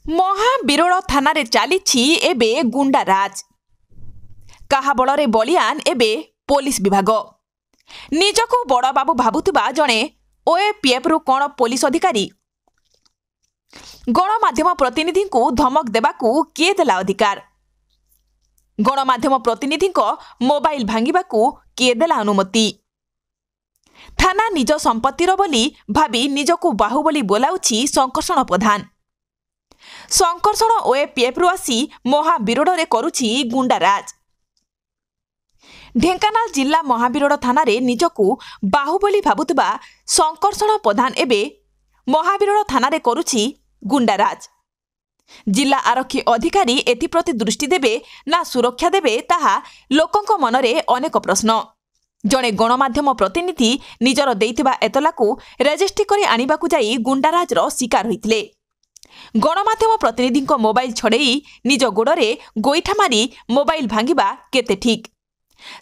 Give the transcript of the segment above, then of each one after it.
महाबीरोड़ थाना चली एबे गुंडाराज कहा बल बलियान एबे पुलिस विभाग निजको बड़ बाबू भावुवा जड़े ओएपीएफ रु कौन पुलिस अधिकारी गणमाध्यम प्रतिनिधि को धमक देवाकू किए देला अधिकार गणमाध्यम प्रतिनिधि मोबाइल भांगिबाकू किए देला अनुमति थाना निज संपत्तिर बोली भावी निजको बाहुबली बोलाउछि संकर्षण प्रधान संकर्षण ओएपीएफ रु आसी महाबीरोड़ करुछि गुंडाराज ढेंकानाल जिला महाबीरोड़ थाना रे निजको बाहुबली भावुवा संकर्षण प्रधान एबे महाबीरोड़ थाना रे करुछि गुंडाराज जिला आरक्षी अधिकारी एथिप्रति दृष्टि देबे ना सुरक्षा देबे ताहा लोकंक मनरे अनेक प्रश्न जड़े गणमाध्यम प्रतिनिधि निजर देइथिबा एतलाकू रेजिस्ट्री करी आनिबाकू जाई गुंडाराजर शिकार होइतिले गणमाध्यम प्रतिनिधि मोबाइल छड़ेई निज गोड़े गोईठा मारी मोबाइल भांगिबा केते ठीक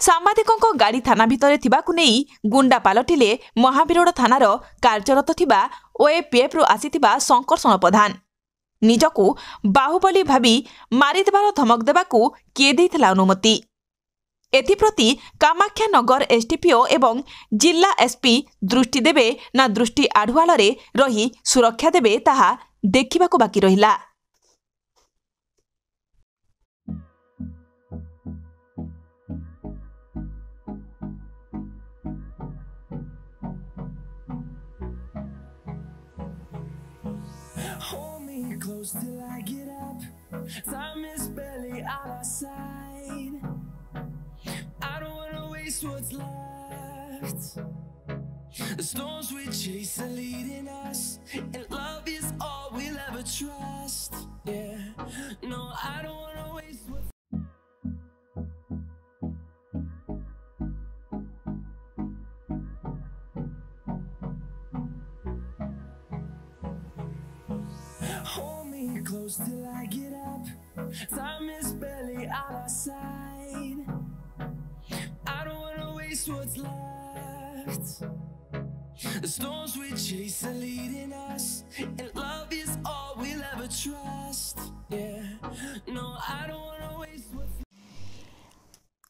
सांबादिकों गाड़ी थाना भितरे थिबाकू नेई गुंडा पालटिले महाबीरोड़ थानार कार्यरत थिबा ओएपीएफ रु आसीथिबा संकर्षण प्रधान निजको बाहुबली भावी मारिदेबार धमक देबाकू किए देइथिला अनुमति एथिप्रति कामाख्यानगर एसडीपीओ एवं जिला एसपी दृष्टि देबे ना दृष्टि आढ़ुआलरे रही सुरक्षा देबे ताहा देखिबाकू बाकी रहिला। Hold me close till I get up. Time is barely on our side. I don't wanna waste what's left. The storms we chase are leading us, and love is all we'll ever trust. Yeah, no, I don't wanna waste what's Hold me close till I get up. Time is barely on our side. I don't wanna waste what's left. The storms we chase are leading us, and love is all we'll ever trust. Yeah, no, I don't wanna waste what's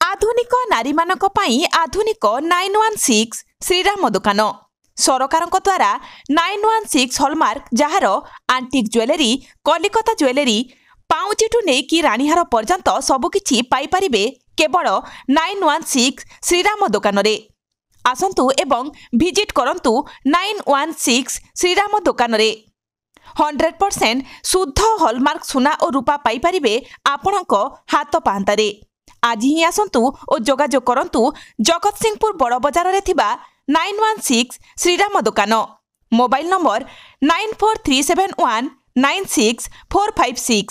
आधुनिक नारी मानक पई आधुनिक 916 श्रीराम दुकान सरकार द्वारा 916 hallmark jar आंटिक jewellery Kolkata jewellery पाउचिठू नेकी रानीहार पर्यंत सबकिछि पाई परिबे केवल 916 श्रीराम दुकान रे आसंतु एवं विजिट करंतु 916 श्रीराम दुकान रे 100% शुद्ध हॉलमार्क सुना और रूपा पाई परिबे आपणक हाथ पांतारे आज ही आसंतु और जोगाजोग करंतु जगत सिंहपुर बड़ बजार रे थिबा 916 श्रीराम दुकान मोबाइल नंबर 9437196456